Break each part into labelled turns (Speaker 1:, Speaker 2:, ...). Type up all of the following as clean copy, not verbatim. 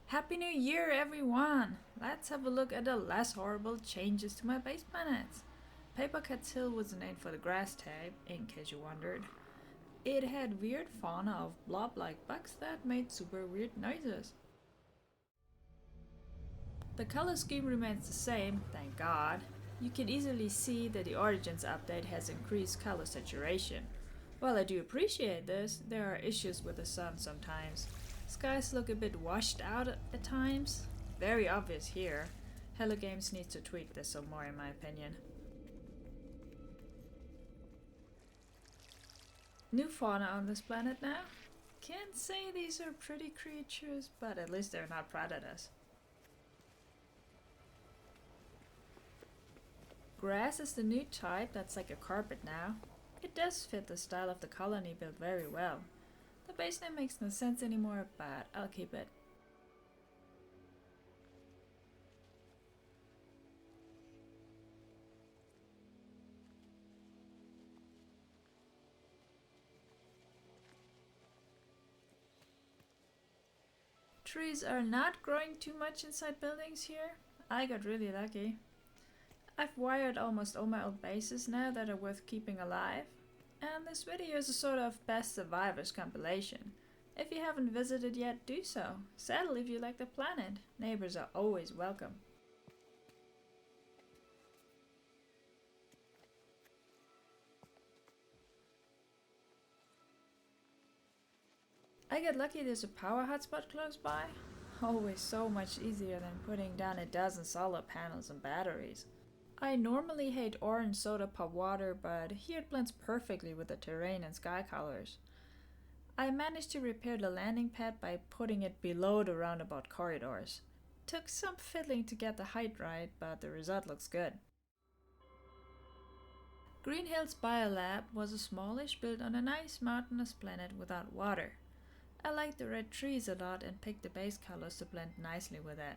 Speaker 1: Happy New Year, everyone! Let's have a look at the less horrible changes to my base planets. Paper Cat's Hill was named for the grass type, in case you wondered. It had weird fauna of blob-like bugs that made super weird noises. The color scheme remains the same, thank God. You can easily see that the Origins update has increased color saturation. While I do appreciate this, there are issues with the sun sometimes. Skies look a bit washed out at times. Very obvious here. Hello Games needs to tweak this some more in my opinion. New fauna on this planet now? Can't say these are pretty creatures, but at least they're not predators. Grass is the new type that's like a carpet now. It does fit the style of the colony built very well. The base name makes no sense anymore, but I'll keep it. Trees are not growing too much inside buildings here. I got really lucky. I've wired almost all my old bases now that are worth keeping alive. And this video is a sort of best survivors compilation. If you haven't visited yet, do so. Settle if you like the planet. Neighbors are always welcome. I get lucky there's a power hotspot close by. Always so much easier than putting down a dozen solar panels and batteries. I normally hate orange soda pop water, but here it blends perfectly with the terrain and sky colors. I managed to repair the landing pad by putting it below the roundabout corridors. Took some fiddling to get the height right, but the result looks good. Greenhills Biolab was a smallish built on a nice mountainous planet without water. I liked the red trees a lot and picked the base colors to blend nicely with that.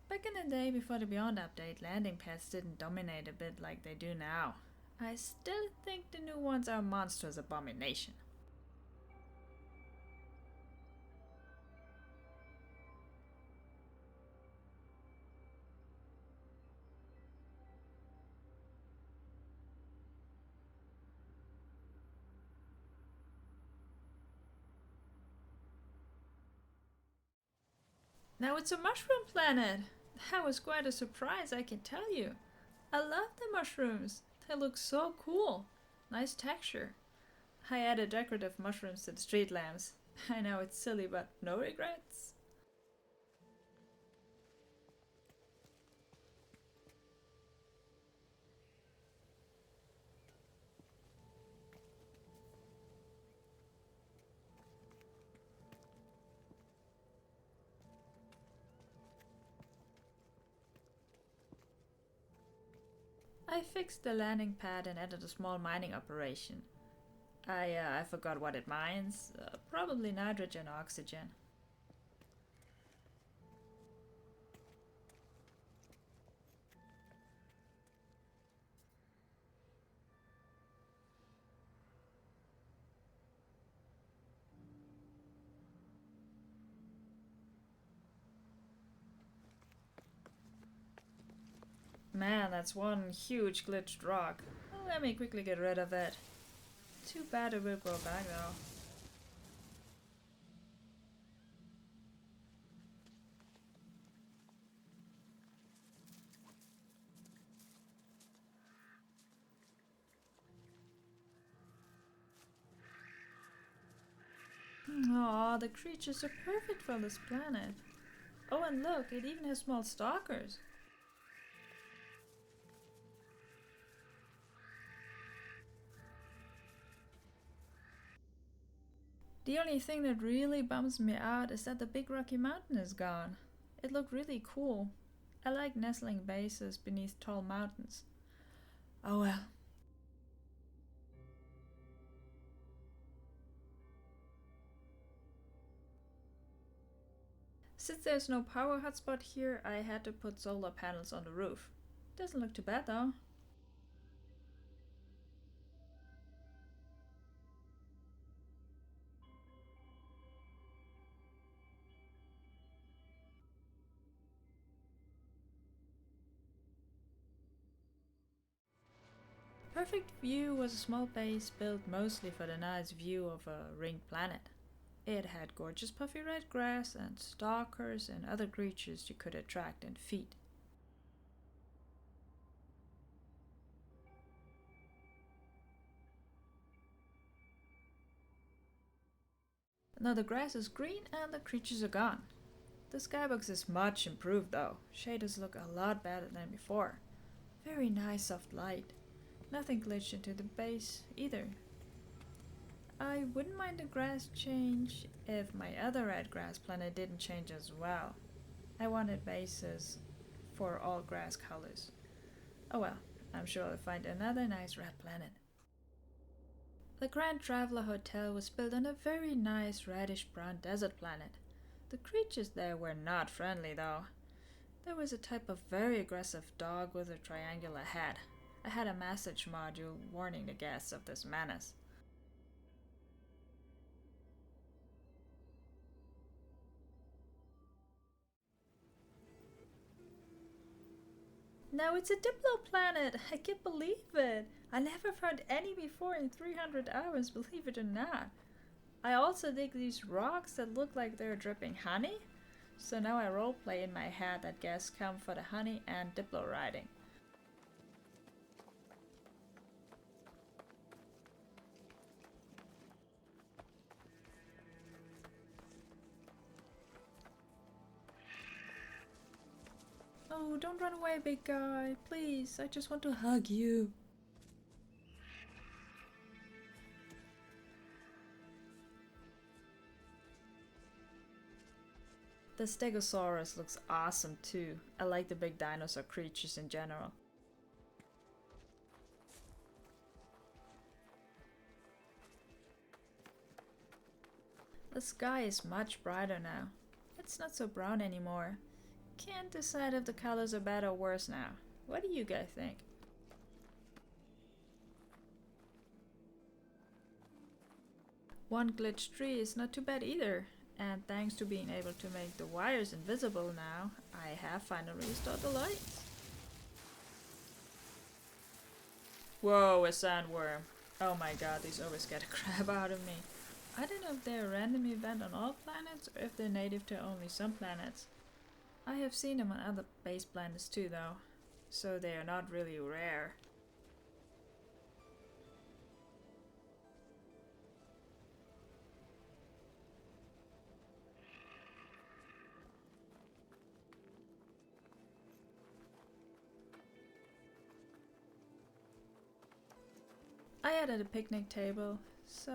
Speaker 1: Back in the day before the Beyond update, landing pads didn't dominate a bit like they do now. I still think the new ones are a monstrous abomination. Now it's a mushroom planet! That was quite a surprise, I can tell you. I love the mushrooms. They look so cool. Nice texture. I added decorative mushrooms to the street lamps. I know it's silly, but no regrets. I fixed the landing pad and added a small mining operation. I forgot what it mines. Probably nitrogen or oxygen. Man, that's one huge glitched rock. Let me quickly get rid of it. Too bad it will grow back though. Aw, the creatures are perfect for this planet. Oh, and look, it even has small stalkers. The only thing that really bums me out is that the big rocky mountain is gone. It looked really cool. I like nestling bases beneath tall mountains. Oh well. Since there's no power hotspot here, I had to put solar panels on the roof. Doesn't look too bad though. Perfect View was a small base built mostly for the nice view of a ringed planet. It had gorgeous puffy red grass and stalkers and other creatures you could attract and feed. Now the grass is green and the creatures are gone. The Skybox is much improved though. Shaders look a lot better than before. Very nice soft light. Nothing glitched into the base either. I wouldn't mind the grass change if my other red grass planet didn't change as well. I wanted bases for all grass colors. Oh well, I'm sure I'll find another nice red planet. The Grand Traveler Hotel was built on a very nice reddish-brown desert planet. The creatures there were not friendly though. There was a type of very aggressive dog with a triangular head. I had a message module warning the guests of this menace. Now it's a Diplo planet! I can't believe it! I never found any before in 300 hours, believe it or not. I also dig these rocks that look like they're dripping honey. So now I roleplay in my head that guests come for the honey and Diplo riding. Oh, don't run away, big guy. Please, I just want to hug you. The Stegosaurus looks awesome too. I like the big dinosaur creatures in general. The sky is much brighter now. It's not so brown anymore. Can't decide if the colors are better or worse now. What do you guys think? One glitched tree is not too bad either. And thanks to being able to make the wires invisible now, I have finally restored the lights. Whoa, a sandworm. Oh my god, these always get a crap out of me. I don't know if they're a random event on all planets or if they're native to only some planets. I have seen them on other base planets too though, so they are not really rare. I added a picnic table, so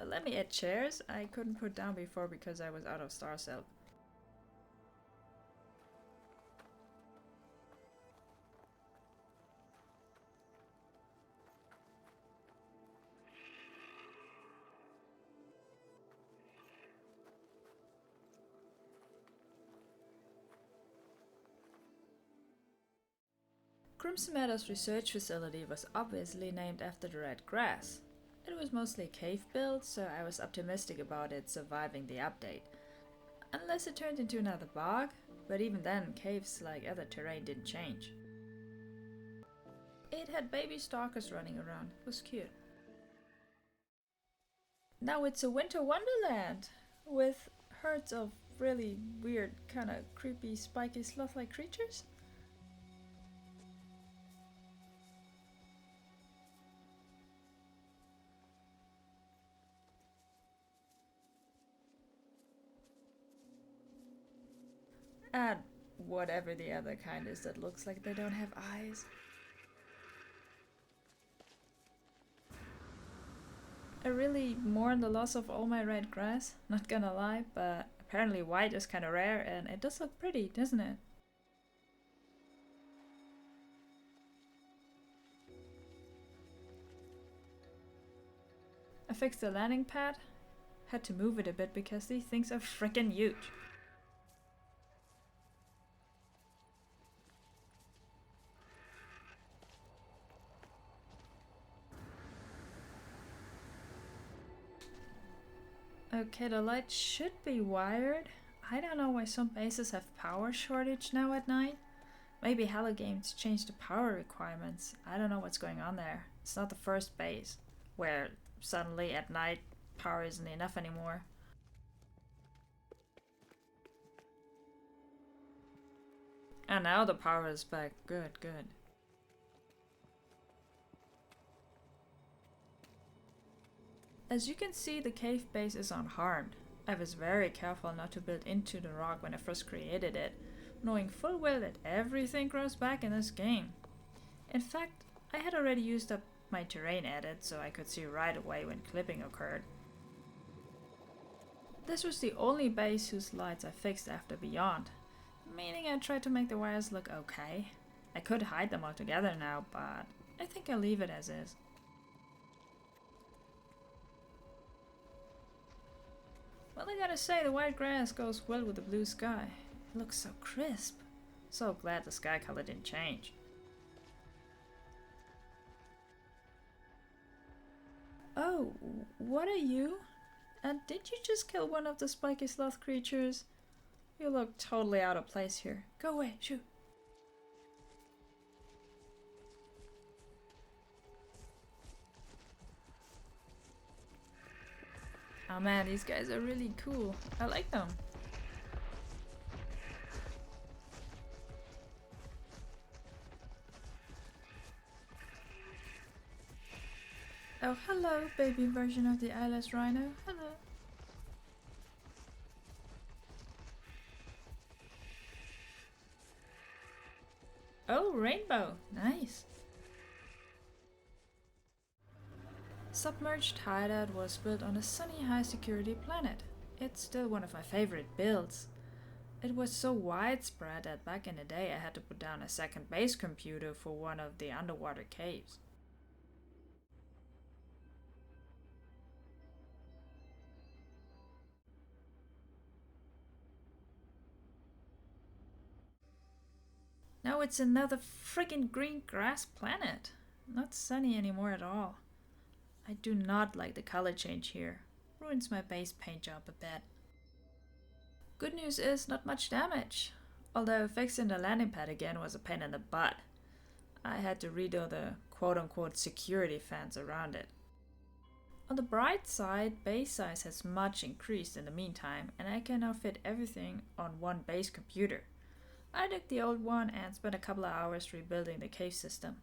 Speaker 1: let me add chairs I couldn't put down before because I was out of star silk. Crimson Meadows research facility was obviously named after the red grass. It was mostly cave built, so I was optimistic about it surviving the update. Unless it turned into another bog, but even then caves like other terrain didn't change. It had baby stalkers running around, it was cute. Now it's a winter wonderland with herds of really weird, kinda creepy, spiky, sloth-like creatures. And whatever the other kind is that looks like they don't have eyes. I really mourn the loss of all my red grass, not gonna lie, but apparently white is kinda rare and it does look pretty, doesn't it? I fixed the landing pad, had to move it a bit because these things are freaking huge. Okay, the light should be wired. I don't know why some bases have power shortage now at night. Maybe Hello Games changed the power requirements. I don't know what's going on there. It's not the first base, where suddenly at night power isn't enough anymore. And now the power is back. Good, good. As you can see, the cave base is unharmed. I was very careful not to build into the rock when I first created it, knowing full well that everything grows back in this game. In fact, I had already used up my terrain edit so I could see right away when clipping occurred. This was the only base whose lights I fixed after Beyond, meaning I tried to make the wires look okay. I could hide them altogether now, but I think I'll leave it as is. Well, I gotta say, the white grass goes well with the blue sky. It looks so crisp. So glad the sky color didn't change. Oh, what are you? And did you just kill one of the spiky sloth creatures? You look totally out of place here. Go away, shoot. Oh man, these guys are really cool. I like them. Oh, hello, baby version of the eyeless rhino. Hello. Oh, rainbow. Nice. Submerged Hideout was built on a sunny high security planet. It's still one of my favorite builds. It was so widespread that back in the day I had to put down a second base computer for one of the underwater caves. Now it's another friggin' green grass planet. Not sunny anymore at all. I do not like the color change here. Ruins my base paint job a bit. Good news is not much damage. Although fixing the landing pad again was a pain in the butt. I had to redo the quote-unquote security fence around it. On the bright side, base size has much increased in the meantime, and I can now fit everything on one base computer. I took the old one and spent a couple of hours rebuilding the cave system.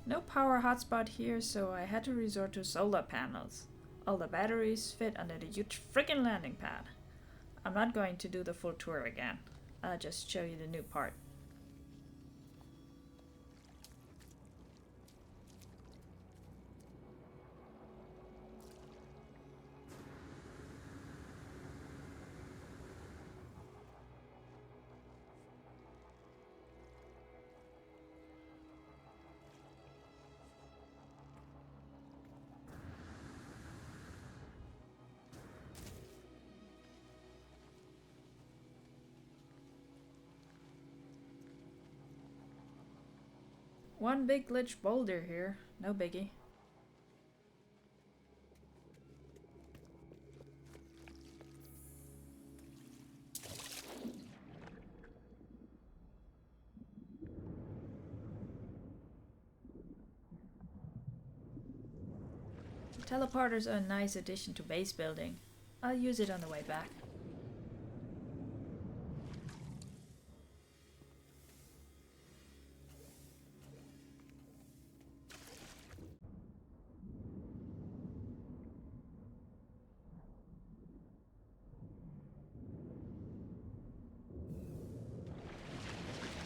Speaker 1: No power hotspot here, so I had to resort to solar panels. All the batteries fit under the huge freaking landing pad. I'm not going to do the full tour again. I'll just show you the new part. One big glitch boulder here, no biggie. Teleporters are a nice addition to base building. I'll use it on the way back.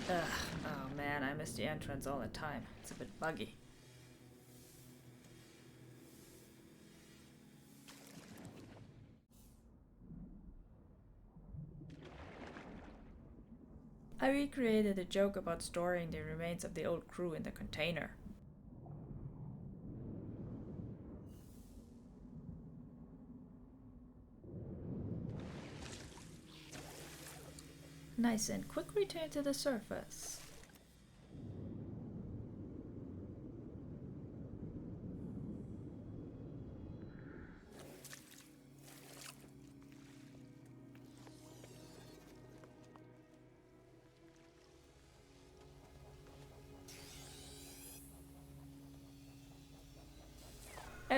Speaker 1: Ugh, oh man, I miss the entrance all the time. It's a bit buggy. I recreated a joke about storing the remains of the old crew in the container. Nice and quick return to the surface.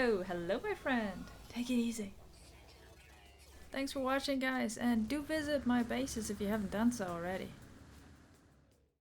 Speaker 1: Oh, hello my friend. Take it easy. Thanks for watching guys, and do visit my bases if you haven't done so already.